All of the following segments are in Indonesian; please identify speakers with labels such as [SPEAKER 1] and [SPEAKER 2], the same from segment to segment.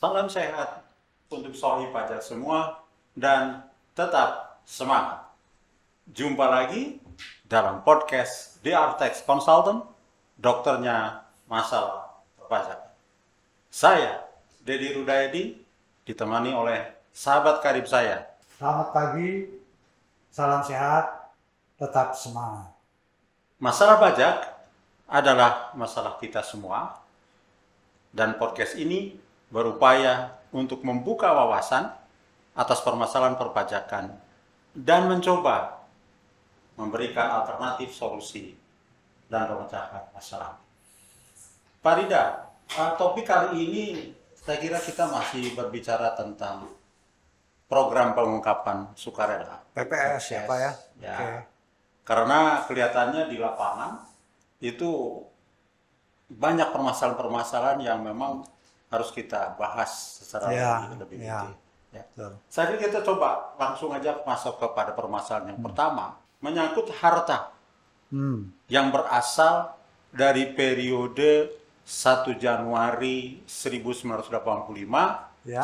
[SPEAKER 1] Salam sehat untuk sohi pajak semua dan tetap semangat. Jumpa lagi dalam podcast The Artex Consultant, dokternya masalah perpajakan. Saya, Dedi Rudayadi, ditemani oleh sahabat karib saya.
[SPEAKER 2] Selamat pagi, salam sehat, tetap semangat.
[SPEAKER 1] Masalah pajak adalah masalah kita semua, dan podcast ini berupaya untuk membuka wawasan atas permasalahan perpajakan dan mencoba memberikan alternatif solusi dan pemecahan masalah. Pak Rida, topik kali ini saya kira kita masih berbicara tentang program pengungkapan sukarela.
[SPEAKER 2] PPS ya Pak ya?
[SPEAKER 1] Ya.
[SPEAKER 2] Oke.
[SPEAKER 1] Karena kelihatannya di lapangan itu banyak permasalahan-permasalahan yang memang harus kita bahas secara lebih detail. Ya. Saya kita coba langsung aja masuk kepada permasalahan yang pertama, menyangkut harta yang berasal dari periode 1 Januari 1985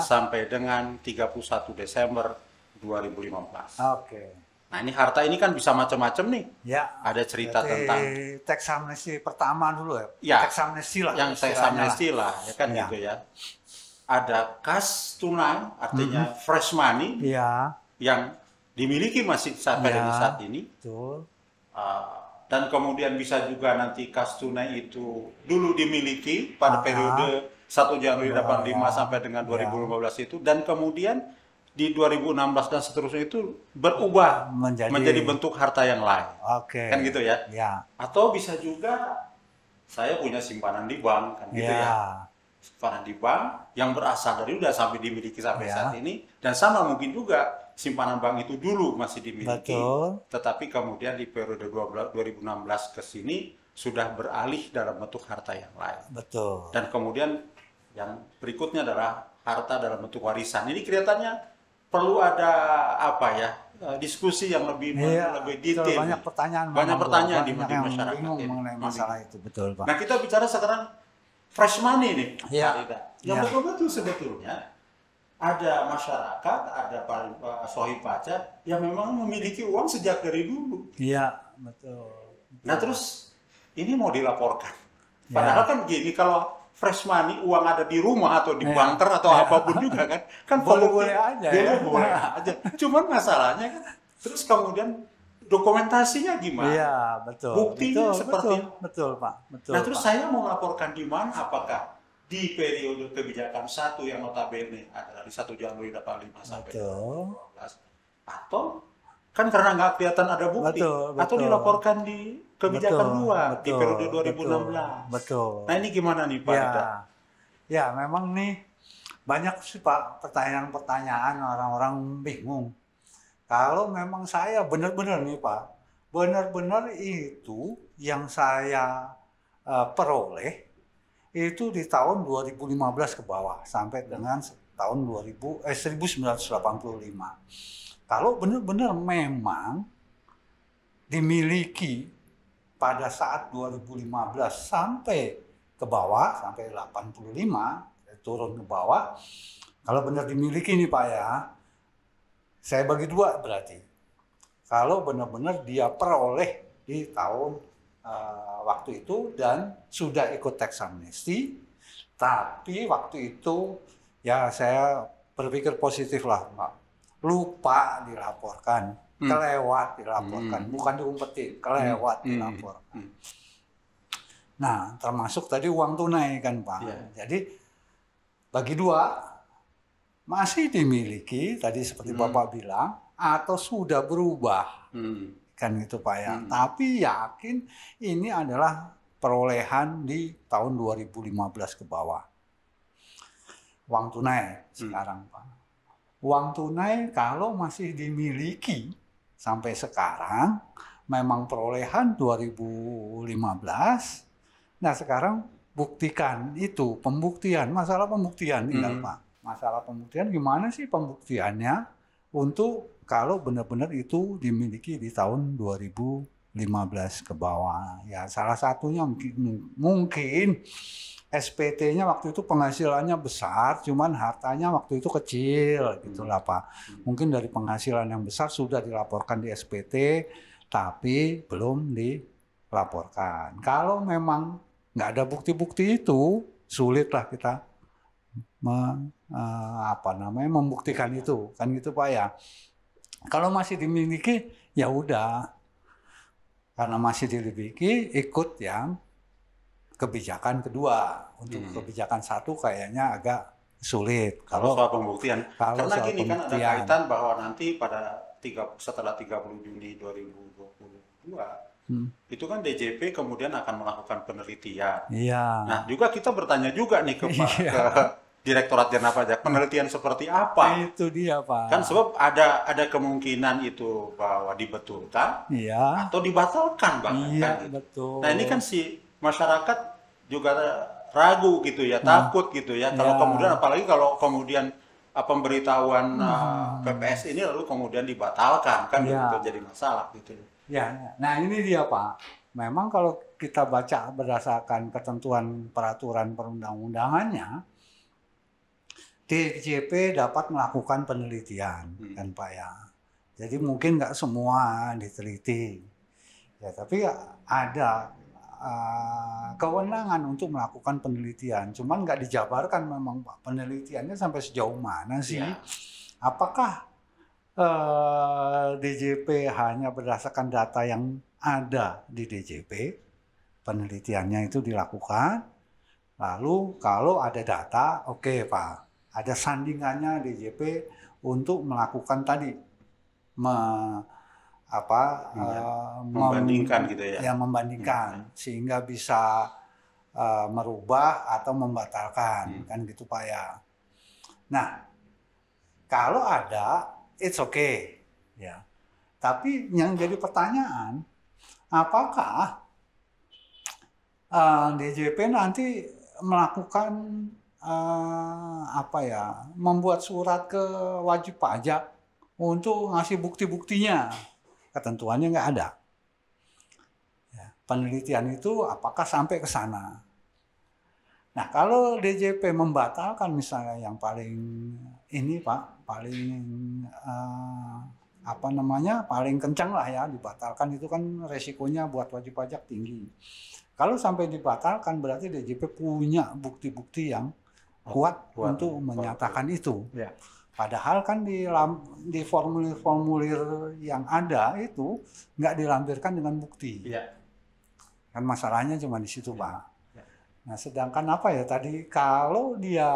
[SPEAKER 1] sampai dengan 31 Desember 2015.
[SPEAKER 2] Oke.
[SPEAKER 1] Nah, ini harta ini kan bisa macam-macam nih.
[SPEAKER 2] Ya.
[SPEAKER 1] Ada cerita tentang
[SPEAKER 2] teks amnesti pertama dulu ya.
[SPEAKER 1] Ya.
[SPEAKER 2] Teks amnesti lah.
[SPEAKER 1] Yang teks amnesti lah, ya kan gitu ya. Ada kas tunai, artinya fresh money, yang dimiliki masih sampai dengan saat ini.
[SPEAKER 2] Betul.
[SPEAKER 1] Dan kemudian bisa juga nanti kas tunai itu dulu dimiliki pada periode 1 Januari 85 sampai dengan 2015 itu, dan kemudian di 2016 dan seterusnya itu berubah menjadi bentuk harta yang lain.
[SPEAKER 2] Oke.
[SPEAKER 1] Kan gitu ya.
[SPEAKER 2] Ya.
[SPEAKER 1] Atau bisa juga saya punya simpanan di bank, kan gitu ya. Simpanan di bank yang berasal dari udah sampai dimiliki sampai saat ini, dan sama mungkin juga simpanan bank itu dulu masih dimiliki.
[SPEAKER 2] Betul.
[SPEAKER 1] Tetapi kemudian di periode 2016 ke sini sudah beralih dalam bentuk harta yang lain.
[SPEAKER 2] Betul.
[SPEAKER 1] Dan kemudian yang berikutnya adalah harta dalam bentuk warisan. Ini kelihatannya perlu ada diskusi yang lebih detail.
[SPEAKER 2] Banyak pertanyaan
[SPEAKER 1] di masyarakat
[SPEAKER 2] bingung mengenai masalah itu, betul Pak.
[SPEAKER 1] Nah, kita bicara sekarang fresh money nih,
[SPEAKER 2] Ya.
[SPEAKER 1] yang betul-betul sebetulnya ada masyarakat, ada sohi pajak yang memang memiliki uang sejak dari dulu.
[SPEAKER 2] Iya, betul.
[SPEAKER 1] Nah, terus ini mau dilaporkan. Padahal kan begini, kalau fresh money uang ada di rumah atau di bunker atau apapun juga kan
[SPEAKER 2] boleh aja
[SPEAKER 1] boleh aja. Cuman masalahnya kan terus kemudian dokumentasinya gimana?
[SPEAKER 2] Iya, betul.
[SPEAKER 1] Buktinya seperti
[SPEAKER 2] betul Pak. Betul.
[SPEAKER 1] Nah, terus saya mau laporkan di mana? Apakah di periode kebijakan 1 yang notabene adalah di 1 Januari 85 sampai 2012, atau kan karena nggak kelihatan ada bukti, atau dilaporkan di kebijakan 2 di periode 2016.
[SPEAKER 2] Betul.
[SPEAKER 1] Nah, ini gimana nih Pak Rida?
[SPEAKER 2] Ya, memang nih banyak sih Pak pertanyaan-pertanyaan, orang-orang bingung. Kalau memang saya benar-benar nih Pak, benar-benar itu yang saya peroleh itu di tahun 2015 ke bawah sampai dengan tahun 1985. Kalau benar-benar memang dimiliki pada saat 2015 sampai ke bawah, sampai 85, turun ke bawah, kalau benar dimiliki nih Pak ya, saya bagi dua berarti. Kalau benar-benar dia peroleh di tahun waktu itu dan sudah ikut teks amnesti, tapi waktu itu ya saya berpikir positif lah Pak. Lupa dilaporkan, kelewat dilaporkan, bukan diumpetin, kelewat dilaporkan. Nah, termasuk tadi uang tunai kan Pak. Jadi bagi dua, masih dimiliki tadi seperti Bapak bilang, atau sudah berubah, kan gitu Pak ya. Tapi yakin ini adalah perolehan di tahun 2015 ke bawah. Uang tunai sekarang Pak. Uang tunai kalau masih dimiliki sampai sekarang memang perolehan 2015. Nah, sekarang buktikan itu, pembuktian, masalah pembuktian tinggal Pak. Masalah pembuktian gimana sih pembuktiannya untuk kalau benar-benar itu dimiliki di tahun 2015. ke bawah. Ya salah satunya mungkin SPT-nya waktu itu penghasilannya besar, cuman hartanya waktu itu kecil, gitulah Pak. Mungkin dari penghasilan yang besar sudah dilaporkan di SPT, tapi belum dilaporkan. Kalau memang nggak ada bukti-bukti itu, sulitlah kita membuktikan itu, kan gitu Pak ya. Kalau masih dimiliki, ya udah, karena masih dimiliki, ikut yang kebijakan kedua. Untuk kebijakan satu kayaknya agak sulit.
[SPEAKER 1] Kalau soal pembuktian, karena
[SPEAKER 2] soal
[SPEAKER 1] gini
[SPEAKER 2] pembuktian,
[SPEAKER 1] kan ada kaitan bahwa nanti setelah 30 Juni 2022 itu kan DJP kemudian akan melakukan penelitian.
[SPEAKER 2] Iya.
[SPEAKER 1] Nah juga kita bertanya juga nih ke Direktorat Jenderal Pajak, penelitian seperti apa?
[SPEAKER 2] Itu dia Pak.
[SPEAKER 1] Kan sebab ada kemungkinan itu bahwa dibetulkan atau dibatalkan bahkan.
[SPEAKER 2] Iya,
[SPEAKER 1] kan,
[SPEAKER 2] betul.
[SPEAKER 1] Nah ini kan si masyarakat juga ragu gitu ya, takut gitu ya. Kalau kemudian, apalagi kalau kemudian pemberitahuan PPS ini lalu kemudian dibatalkan, kan itu jadi masalah gitu.
[SPEAKER 2] Ya, nah ini dia Pak. Memang kalau kita baca berdasarkan ketentuan peraturan perundang-undangannya, DJP dapat melakukan penelitian, kan Pak ya. Jadi mungkin nggak semua diteliti, ya tapi ada kewenangan untuk melakukan penelitian. Cuman nggak dijabarkan memang Pak, penelitiannya sampai sejauh mana sih? Ya. Apakah DJP hanya berdasarkan data yang ada di DJP, penelitiannya itu dilakukan, lalu kalau ada data, oke Pak, ada sandingannya DJP untuk melakukan tadi
[SPEAKER 1] membandingkan gitu ya.
[SPEAKER 2] Ya membandingkan sehingga bisa merubah atau membatalkan kan gitu Pak ya. Nah, kalau ada it's okay ya. Tapi yang jadi pertanyaan, apakah DJP nanti melakukan membuat surat ke wajib pajak untuk ngasih bukti-buktinya? Ketentuannya nggak ada. Ya, penelitian itu apakah sampai ke sana? Nah, kalau DJP membatalkan misalnya yang paling ini Pak, paling paling kencang lah ya, dibatalkan itu kan resikonya buat wajib pajak tinggi. Kalau sampai dibatalkan berarti DJP punya bukti-bukti yang kuat untuk menyatakan itu. Ya. Padahal kan di formulir-formulir yang ada itu nggak dilampirkan dengan bukti. Ya. Kan masalahnya cuma di situ Pak. Ya. Nah sedangkan tadi kalau dia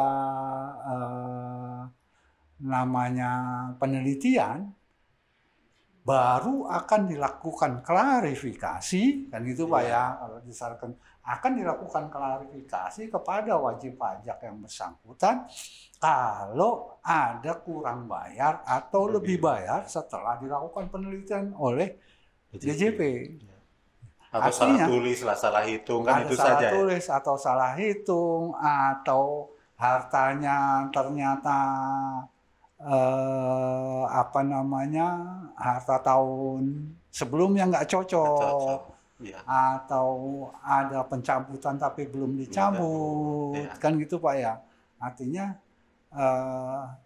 [SPEAKER 2] namanya penelitian, baru akan dilakukan klarifikasi, kan gitu Pak ya, kalau disarankan akan dilakukan klarifikasi kepada wajib pajak yang bersangkutan kalau ada kurang bayar atau lebih bayar setelah dilakukan penelitian oleh DJP.
[SPEAKER 1] Atau salah tulis, salah hitung, kan itu saja.
[SPEAKER 2] Salah tulis atau salah hitung atau hartanya ternyata harta tahun sebelumnya nggak cocok. Ya. Atau ada pencabutan tapi belum dicabut, ya. Kan gitu Pak ya. Artinya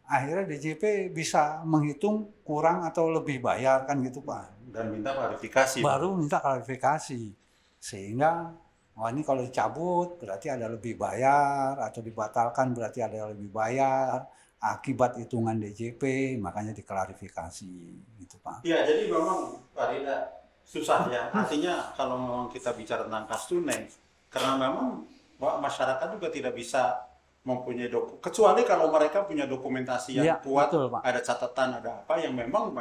[SPEAKER 2] akhirnya DJP bisa menghitung kurang atau lebih bayar, kan gitu Pak.
[SPEAKER 1] Dan minta klarifikasi.
[SPEAKER 2] Baru minta klarifikasi sehingga ini kalau dicabut berarti ada lebih bayar, atau dibatalkan berarti ada lebih bayar akibat hitungan DJP, makanya diklarifikasi gitu Pak.
[SPEAKER 1] Iya, jadi memang Pak Rida susah ya. Artinya kalau memang kita bicara tentang kas tunai, karena memang masyarakat juga tidak bisa mempunyai kecuali kalau mereka punya dokumentasi yang kuat, betul, ada catatan, ada apa yang memang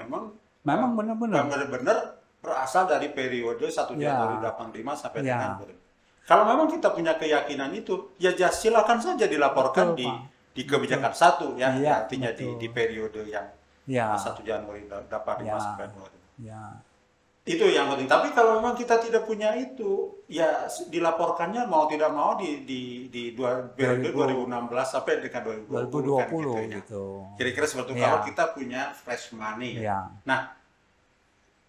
[SPEAKER 1] benar-benar berasal dari periode 1 Januari 85 sampai dengan kalau memang kita punya keyakinan itu, ya silakan saja dilaporkan di kebijakan satu ya, artinya di periode yang 1 Januari 85 sampai 2000. Itu yang penting. Tapi kalau memang kita tidak punya itu, ya dilaporkannya mau tidak mau di periode 2016 sampai dengan 2020 kan, gitu. Kira-kira seperti itu kalau kita punya fresh money. Ya. Nah,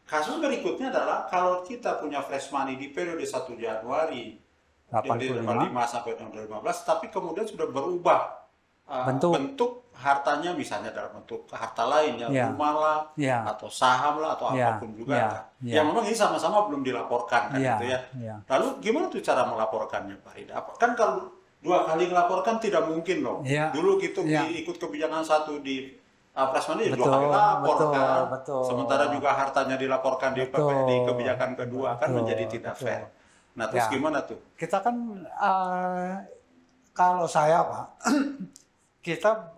[SPEAKER 1] kasus berikutnya adalah kalau kita punya fresh money di periode 1 Januari
[SPEAKER 2] 85
[SPEAKER 1] sampai 2015, tapi kemudian sudah berubah bentuk hartanya, misalnya dalam bentuk harta lain, rumah lah, atau saham lah, atau apapun juga, yang memang ini sama-sama belum dilaporkan kan, gitu ya. Lalu gimana tuh cara melaporkannya, Pak Ida? Kan kalau 2 kali melaporkan tidak mungkin loh. Dulu gitu ikut kebijakan satu di fresh money, 2 kali laporkan, sementara juga hartanya dilaporkan di kebijakan kedua, kan menjadi tidak fair. Nah, terus gimana tuh?
[SPEAKER 2] Kita kan, kalau saya Pak, kita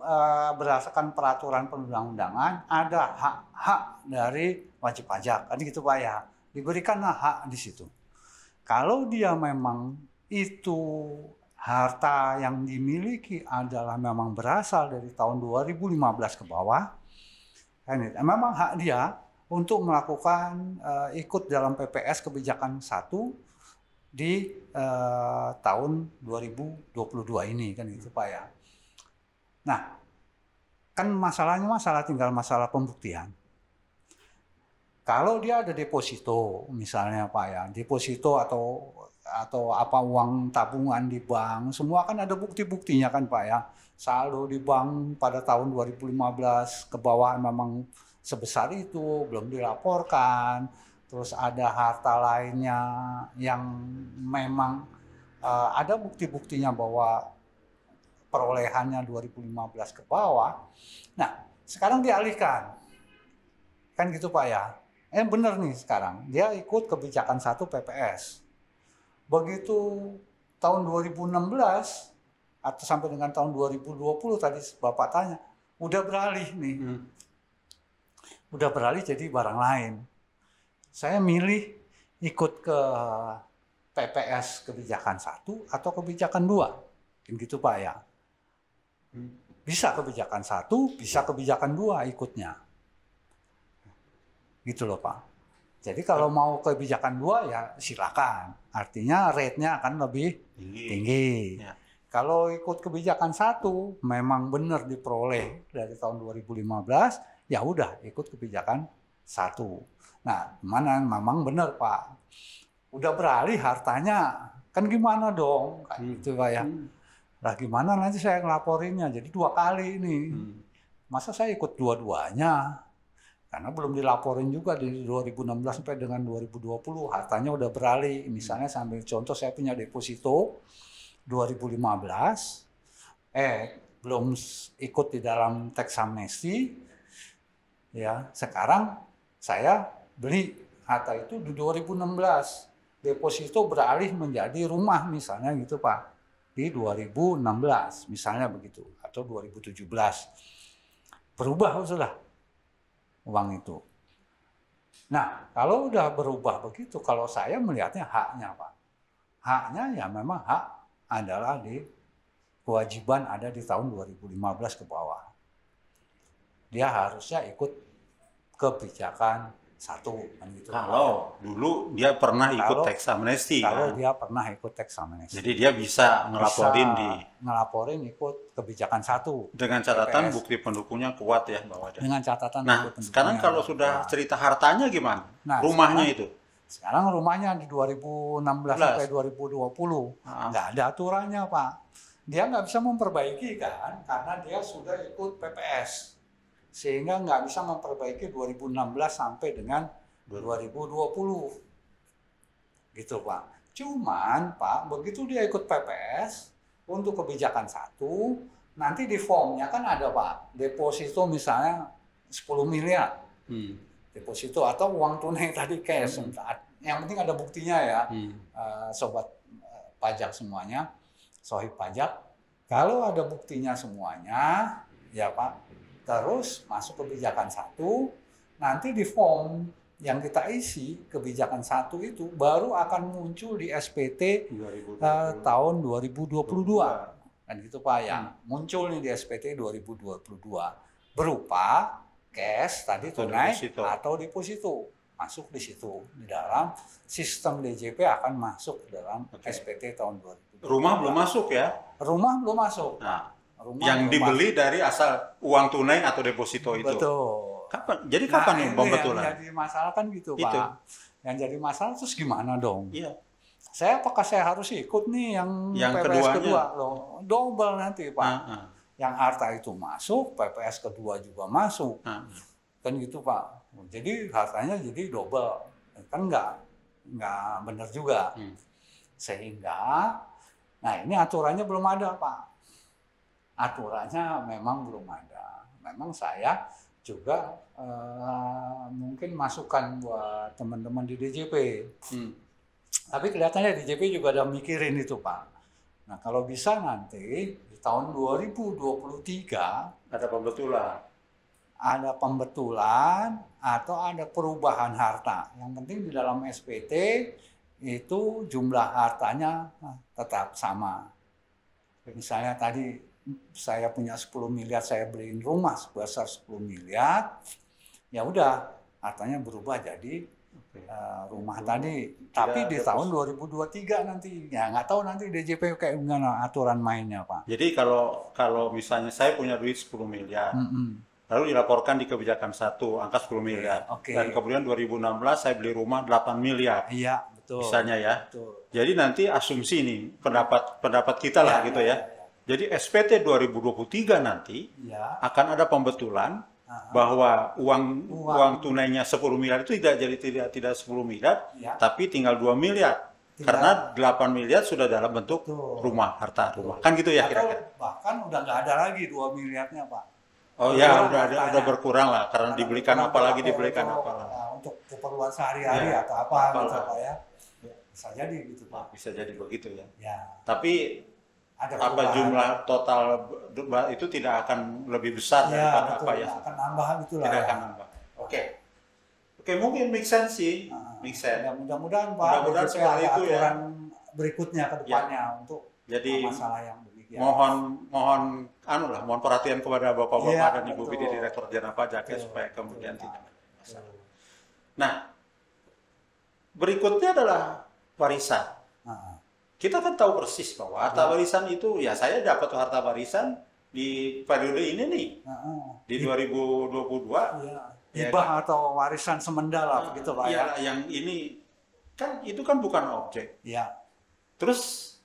[SPEAKER 2] berdasarkan peraturan perundang-undangan ada hak-hak dari wajib pajak, kan gitu Pak ya. Diberikanlah hak di situ. Kalau dia memang itu harta yang dimiliki adalah memang berasal dari tahun 2015 ke bawah, kan memang hak dia untuk melakukan ikut dalam PPS kebijakan 1 di tahun 2022 ini, kan gitu Pak ya. Nah, kan masalahnya tinggal masalah pembuktian. Kalau dia ada deposito, misalnya Pak ya, deposito atau apa uang tabungan di bank, semua kan ada bukti-buktinya kan Pak ya. Saldo di bank pada tahun 2015 ke bawah memang sebesar itu, belum dilaporkan. Terus ada harta lainnya yang memang ada bukti-buktinya bahwa perolehannya 2015 ke bawah. Nah, sekarang dialihkan. Kan gitu Pak ya. Bener nih sekarang. Dia ikut kebijakan 1 PPS. Begitu tahun 2016 atau sampai dengan tahun 2020 tadi Bapak tanya, udah beralih nih. Udah beralih jadi barang lain. Saya milih ikut ke PPS kebijakan 1 atau kebijakan 2. Gitu Pak ya. Bisa kebijakan 1, bisa kebijakan 2 ikutnya. Gitu loh Pak. Jadi kalau mau kebijakan 2 ya silakan. Artinya rate-nya akan lebih tinggi. Ya. Kalau ikut kebijakan 1 memang benar diperoleh dari tahun 2015, ya udah ikut kebijakan 1. Nah, mana memang benar Pak. Udah beralih hartanya, kan gimana dong? Kayak gitu Pak ya. Lah gimana nanti saya ngelaporinnya, jadi 2 kali ini. Masa saya ikut dua-duanya? Karena belum dilaporin juga dari 2016 sampai dengan 2020, hartanya udah beralih. Misalnya sambil contoh saya punya deposito 2015, belum ikut di dalam tax amnesty, ya sekarang saya beli harta itu di 2016, deposito beralih menjadi rumah misalnya gitu Pak. Di 2016 misalnya begitu, atau 2017 berubah sudah uang itu. Nah, kalau udah berubah begitu, kalau saya melihatnya haknya Pak, haknya ya memang hak adalah di kewajiban ada di tahun 2015 ke bawah. Dia harusnya ikut kebijakan 1 kan gitu.
[SPEAKER 1] Kalau dulu dia pernah ikut tax amnesty.
[SPEAKER 2] Kalau dia pernah ikut tax amnesty.
[SPEAKER 1] Jadi dia bisa ngelaporin
[SPEAKER 2] ikut kebijakan 1.
[SPEAKER 1] Dengan catatan PPS. Bukti pendukungnya kuat ya bahwa dia.
[SPEAKER 2] Dengan catatan
[SPEAKER 1] bukti pendukungnya. Sekarang kalau sudah cerita hartanya gimana? Rumahnya itu.
[SPEAKER 2] Sekarang rumahnya di 2016 sampai 2020. Nggak ada aturannya Pak. Dia nggak bisa memperbaiki kan karena dia sudah ikut PPS. Sehingga nggak bisa memperbaiki 2016 sampai dengan 2020. Gitu Pak. Cuman Pak, begitu dia ikut PPS untuk kebijakan 1, nanti di formnya kan ada Pak, deposito misalnya 10 miliar. Deposito atau uang tunai tadi cash. Yang penting ada buktinya ya, sobat pajak semuanya, sohib pajak. Kalau ada buktinya semuanya, ya Pak, terus masuk kebijakan 1, nanti di form yang kita isi kebijakan 1 itu baru akan muncul di SPT tahun 2022. Kan gitu Pak ya. Muncul nih di SPT 2022 berupa cash tadi tunai atau deposito. Masuk di situ. Di dalam sistem DJP akan masuk dalam SPT tahun 2022.
[SPEAKER 1] Rumah belum masuk ya?
[SPEAKER 2] Rumah belum masuk.
[SPEAKER 1] Nah, yang dibeli dari asal uang tunai atau deposito itu.
[SPEAKER 2] Betul.
[SPEAKER 1] Kapan? Jadi kapan nih pembetulan?
[SPEAKER 2] Yang jadi masalah kan gitu,
[SPEAKER 1] Itu.
[SPEAKER 2] Pak. Yang jadi masalah terus gimana dong?
[SPEAKER 1] Iya.
[SPEAKER 2] Apakah saya harus ikut nih yang PPS kedua loh? Double nanti, Pak. Yang harta itu masuk, PPS kedua juga masuk. Kan gitu, Pak. Jadi hartanya jadi double. Kan nggak benar juga. Sehingga, nah ini aturannya belum ada, Pak. Aturannya memang belum ada. Memang saya juga mungkin masukan buat teman-teman di DJP. Tapi kelihatannya DJP juga ada mikirin itu, Pak. Nah, kalau bisa nanti di tahun 2023
[SPEAKER 1] ada pembetulan.
[SPEAKER 2] Ada pembetulan atau ada perubahan harta. Yang penting di dalam SPT itu jumlah hartanya tetap sama. Misalnya tadi saya punya 10 miliar, saya beliin rumah sebesar 10 miliar, ya udah hartanya berubah jadi rumah tadi. Tapi di tahun 2023 nanti, ya nggak tahu nanti DJP kayak gimana aturan mainnya, Pak.
[SPEAKER 1] Jadi kalau misalnya saya punya duit 10 miliar, lalu dilaporkan di kebijakan 1, angka 10 miliar. Dan kemudian 2016 saya beli rumah 8 miliar.
[SPEAKER 2] Iya, betul.
[SPEAKER 1] Misalnya ya.
[SPEAKER 2] Betul.
[SPEAKER 1] Jadi nanti asumsi nih, pendapat kita lah gitu ya. Jadi SPT 2023 nanti akan ada pembetulan bahwa uang tunainya 10 miliar itu tidak 10 miliar, tapi tinggal 2 miliar. Karena 8 miliar sudah dalam bentuk rumah, harta rumah. Kan gitu ya kira-kira.
[SPEAKER 2] Bahkan udah nggak ada lagi 2 miliarnya, Pak.
[SPEAKER 1] Oh ya, udah berkurang lah karena dibelikan apa lagi.
[SPEAKER 2] Untuk keperluan sehari-hari atau apa gitu, Pak ya. Bisa jadi gitu, Pak.
[SPEAKER 1] Bisa jadi begitu ya.
[SPEAKER 2] Ya.
[SPEAKER 1] Tapi apa jumlah total itu tidak akan lebih besar daripada apa ya?
[SPEAKER 2] Akan nambah gitulah.
[SPEAKER 1] Tidak akan nambah. Oke, mungkin make sense sih. Make sense.
[SPEAKER 2] Ya, mudah-mudahan Pak.
[SPEAKER 1] Mudah-mudahan seperti itu ya.
[SPEAKER 2] Berikutnya ke depannya untuk
[SPEAKER 1] jadi
[SPEAKER 2] masalah yang demikian.
[SPEAKER 1] Mohon perhatian kepada Bapak-bapak dan Ibu di Direktur Jenderal Pajak ya, supaya kemudian tidak ada masalah. Nah, berikutnya adalah warisan. Kita kan tahu persis bahwa harta warisan itu, ya saya dapat harta warisan di periode ini nih, di 2022.
[SPEAKER 2] Hibah atau warisan semendala begitu, Pak ya.
[SPEAKER 1] Yang ini kan itu kan bukan objek.
[SPEAKER 2] Iya.
[SPEAKER 1] Terus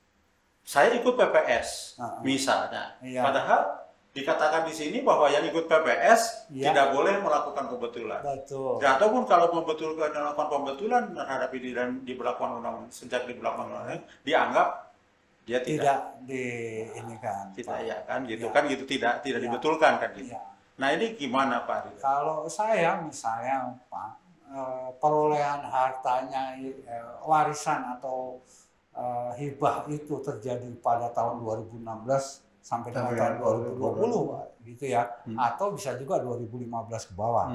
[SPEAKER 1] saya ikut PPS misalnya, padahal dikatakan di sini bahwa yang ikut PPS tidak boleh melakukan pembetulan.
[SPEAKER 2] Betul.
[SPEAKER 1] Dan ataupun kalau melakukan pembetulan terhadap ini dan diberlakukan undang-undang, sejak diberlakukan undang-undang, dianggap dia tidak
[SPEAKER 2] diinikan.
[SPEAKER 1] Tidak ya kan gitu kan gitu tidak dibetulkan kan gitu. Nah ini gimana Pak Ridha?
[SPEAKER 2] Kalau saya misalnya Pak, perolehan hartanya warisan atau hibah itu terjadi pada tahun 2016 sampai dengan tahun 2020 gitu ya, atau bisa juga 2015 ke bawah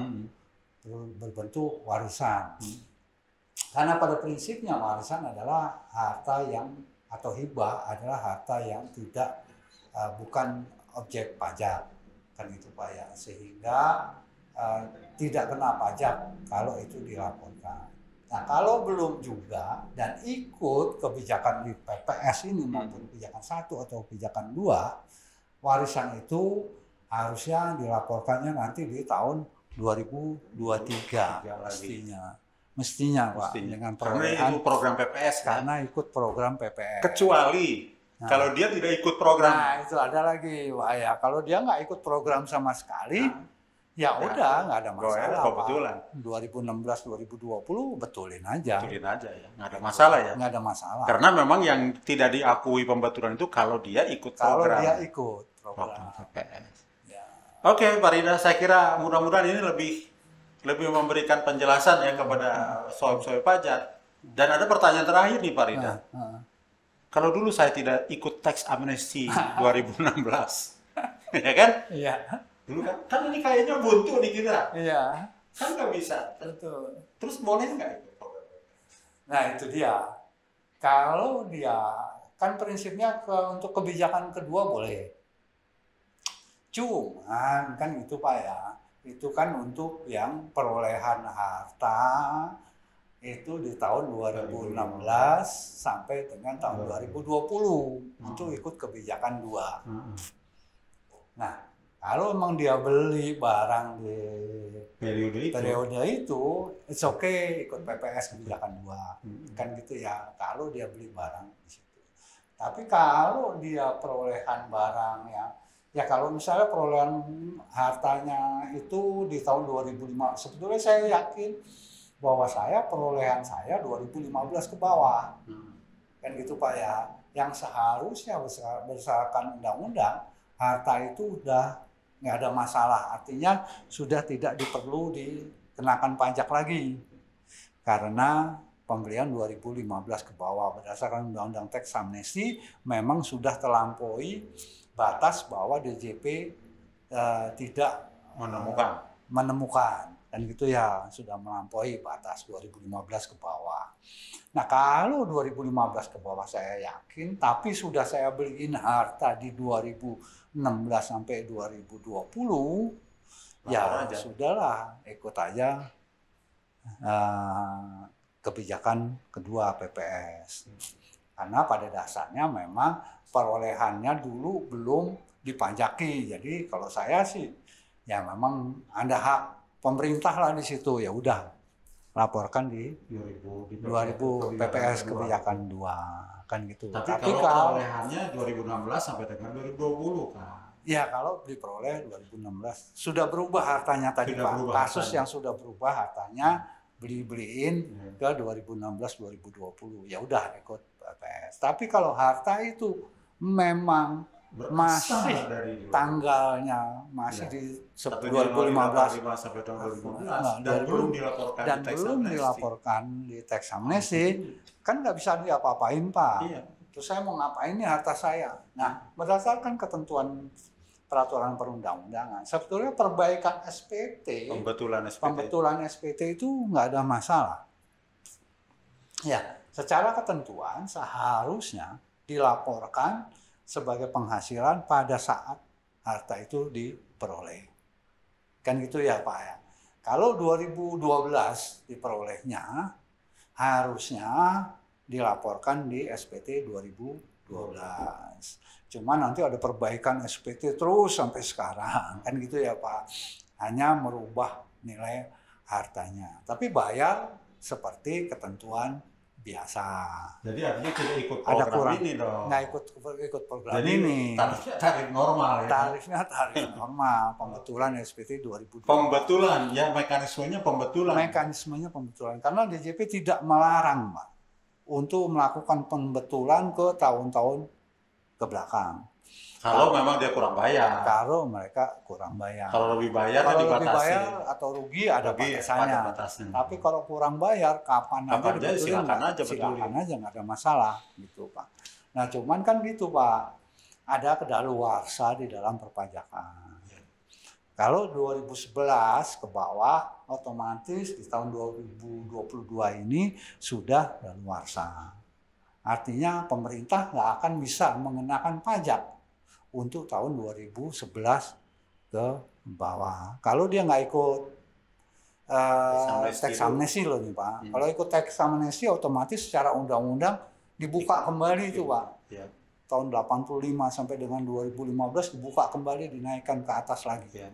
[SPEAKER 2] berbentuk warisan. Karena pada prinsipnya warisan adalah harta yang atau hibah adalah harta yang tidak bukan objek pajak, kan itu Pak ya, sehingga tidak kena pajak kalau itu dilaporkan. Nah, kalau belum juga dan ikut kebijakan di PPS ini maupun kebijakan 1 atau kebijakan 2, warisan itu harusnya dilaporkannya nanti di tahun 2023 mestinya Pak, dengan
[SPEAKER 1] perolehan program PPS kan?
[SPEAKER 2] Karena ikut program PPS.
[SPEAKER 1] Kecuali kalau dia tidak ikut program.
[SPEAKER 2] Nah, itu ada lagi Pak ya. Kalau dia nggak ikut program sama sekali, ya udah nggak ada masalah.
[SPEAKER 1] Kebetulan
[SPEAKER 2] 2016-2020 betulin aja
[SPEAKER 1] ya, nggak ada masalah ya.
[SPEAKER 2] Nggak ada masalah.
[SPEAKER 1] Karena memang yang tidak diakui pembetulan itu kalau dia ikut program.
[SPEAKER 2] Kalau dia ikut program
[SPEAKER 1] PPS. Ya. Oke, Pak Ridha, saya kira mudah-mudahan ini lebih memberikan penjelasan ya kepada sohib-sohib pajak. Dan ada pertanyaan terakhir nih Pak Ridha. Kalau dulu saya tidak ikut tax amnesty 2016, ya kan?
[SPEAKER 2] Iya.
[SPEAKER 1] Dulu kan ini kayaknya buntu di kita.
[SPEAKER 2] Iya.
[SPEAKER 1] Kan nggak bisa.
[SPEAKER 2] Betul.
[SPEAKER 1] Terus boleh nggak itu program?
[SPEAKER 2] Nah itu dia. Kalau dia kan prinsipnya untuk kebijakan kedua boleh. Cuman kan itu Pak ya. Itu kan untuk yang perolehan harta itu di tahun 2016 sampai dengan tahun 2020 itu ikut kebijakan 2. Nah, Kalau memang dia beli barang di periode itu, it's okay ikut PPS kebijakan 2. Kan gitu ya, kalau dia beli barang di situ. Tapi kalau dia perolehan barang ya kalau misalnya perolehan hartanya itu di tahun 2005, sebetulnya saya yakin bahwa perolehan saya 2015 ke bawah. Kan gitu Pak ya. Yang seharusnya berdasarkan undang-undang, harta itu udah nggak ada masalah, artinya sudah tidak perlu dikenakan pajak lagi karena pembelian 2015 ke bawah berdasarkan undang-undang teks amnesti memang sudah terlampaui batas bahwa DJP tidak menemukan dan gitu ya, sudah melampaui batas 2015 ke bawah. Nah kalau 2015 ke bawah saya yakin, tapi sudah saya beliin harta di 2016 sampai 2020, ya sudahlah ikut aja kebijakan kedua PPS. Karena pada dasarnya memang perolehannya dulu belum dipajaki. Jadi kalau saya sih ya memang ada hak pemerintah lah di situ, ya udah laporkan di 2000 PPS kebijakan 2 kan gitu.
[SPEAKER 1] Tapi kalau perolehannya 2016 sampai dengan 2020 kan.
[SPEAKER 2] Ya kalau diperoleh 2016 sudah berubah hartanya tadi Pak. Kasus yang sudah berubah hartanya beliin ke 2016 2020. Ya udah ikut PPS. Tapi kalau harta itu memang masih tanggalnya masih di 2015
[SPEAKER 1] sampai 2015 dan belum
[SPEAKER 2] dilaporkan di teks amnesti, kan nggak bisa diapa-apain Pak.
[SPEAKER 1] Iya.
[SPEAKER 2] Terus saya mau ngapain nih harta saya? Nah, berdasarkan ketentuan peraturan perundang-undangan, sebetulnya perbaikan SPT, pembetulan SPT itu nggak ada masalah. Ya, secara ketentuan seharusnya dilaporkan sebagai penghasilan pada saat harta itu diperoleh. Kan gitu ya Pak ya. Kalau 2012 diperolehnya, harusnya dilaporkan di SPT 2012. Cuma nanti ada perbaikan SPT terus sampai sekarang. Kan gitu ya Pak. Hanya merubah nilai hartanya. Tapi bayar seperti ketentuan biasa.
[SPEAKER 1] Jadi artinya tidak ikut program ini dong.
[SPEAKER 2] Nggak ikut program
[SPEAKER 1] jadi,
[SPEAKER 2] ini.
[SPEAKER 1] Tarifnya tarif normal ya.
[SPEAKER 2] Tarifnya tarif normal. Pembetulan SPT 2020.
[SPEAKER 1] Pembetulan ya, mekanismenya pembetulan.
[SPEAKER 2] Mekanismenya pembetulan. Karena DJP tidak melarang Pak untuk melakukan pembetulan ke tahun-tahun ke belakang.
[SPEAKER 1] Kalau memang dia kurang bayar.
[SPEAKER 2] Kalau mereka kurang bayar.
[SPEAKER 1] Kalau lebih bayar
[SPEAKER 2] kalau
[SPEAKER 1] dibatasi.
[SPEAKER 2] Lebih bayar atau rugi ada batasannya. Tapi kalau kurang bayar kapan aja dibetulin, silakan aja nggak ada masalah gitu Pak. Nah cuman kan gitu Pak, ada kedaluarsa di dalam perpajakan. Kalau 2011 ke bawah, otomatis di tahun 2022 ini sudah daluarsa. Artinya pemerintah nggak akan bisa mengenakan pajak untuk tahun 2011 ke bawah. Kalau dia nggak ikut teks amnesti loh nih Pak. Kalau ikut teks amnesti otomatis secara undang-undang dibuka kembali itu Pak.
[SPEAKER 1] Ya.
[SPEAKER 2] Tahun 85 sampai dengan 2015 dibuka kembali, dinaikkan ke atas lagi.
[SPEAKER 1] Ya.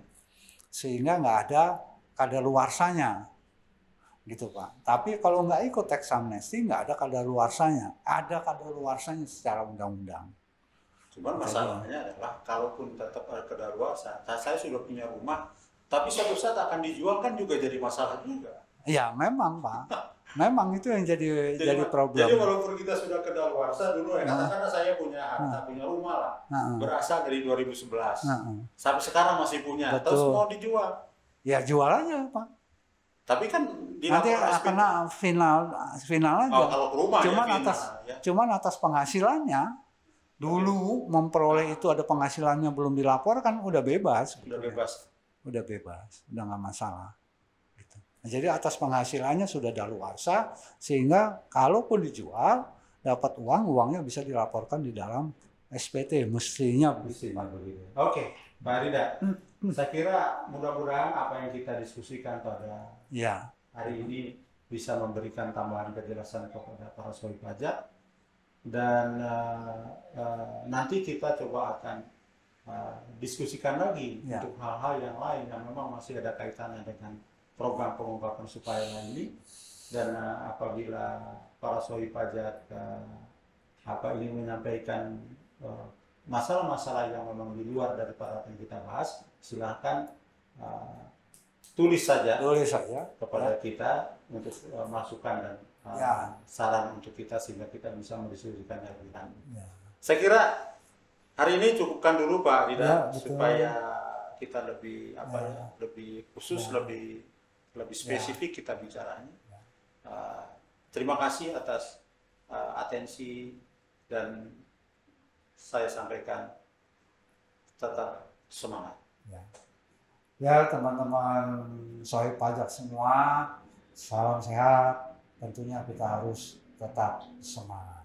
[SPEAKER 2] Sehingga nggak ada kadaluarsanya. Gitu Pak. Tapi kalau nggak ikut teks amnesti nggak ada kadaluarsanya. Ada kadaluarsanya secara undang-undang.
[SPEAKER 1] Cuman masalahnya adalah kalaupun tetap ada kadaluarsa, saya sudah punya rumah, tapi suatu saat akan dijual kan juga jadi masalah juga.
[SPEAKER 2] Ya memang Pak. Memang itu yang jadi problem.
[SPEAKER 1] Jadi walaupun kita sudah kadaluarsa dulu ya, katakanlah saya punya harta, punya rumah lah, berasal dari 2011. Sampai sekarang masih punya, terus mau dijual.
[SPEAKER 2] Ya jual aja Pak.
[SPEAKER 1] Tapi kan
[SPEAKER 2] nanti kena final aja.
[SPEAKER 1] Oh, kalau rumah
[SPEAKER 2] cuman atas penghasilannya dulu memperoleh itu ada penghasilannya belum dilaporkan udah bebas. Udah bebas, udah nggak masalah. Gitu. Nah, jadi atas penghasilannya sudah daluarsa sehingga kalaupun dijual dapat uangnya bisa dilaporkan di dalam SPT mestinya begitu.
[SPEAKER 1] Oke, Mbak Rida. Saya kira mudah-mudahan apa yang kita diskusikan pada hari ini bisa memberikan tambahan kejelasan kepada para sohib pajak, dan nanti kita coba akan diskusikan lagi
[SPEAKER 2] Ya.
[SPEAKER 1] untuk hal-hal yang lain yang memang masih ada kaitannya dengan program pengungkapan supaya ini. Dan apabila para sohi pajak ingin menyampaikan masalah-masalah yang memang di luar daripada yang kita bahas, silahkan tulis saja kepada kita untuk masukan dan saran untuk kita sehingga kita bisa mendiskusikan lebih lanjut. Saya kira hari ini cukupkan dulu Pak Didan, supaya kita lebih lebih khusus, lebih spesifik kita bicaranya. Terima kasih atas atensi, dan saya sampaikan tetap semangat.
[SPEAKER 2] Ya teman-teman sohib pajak semua, salam sehat. Tentunya kita harus tetap semangat.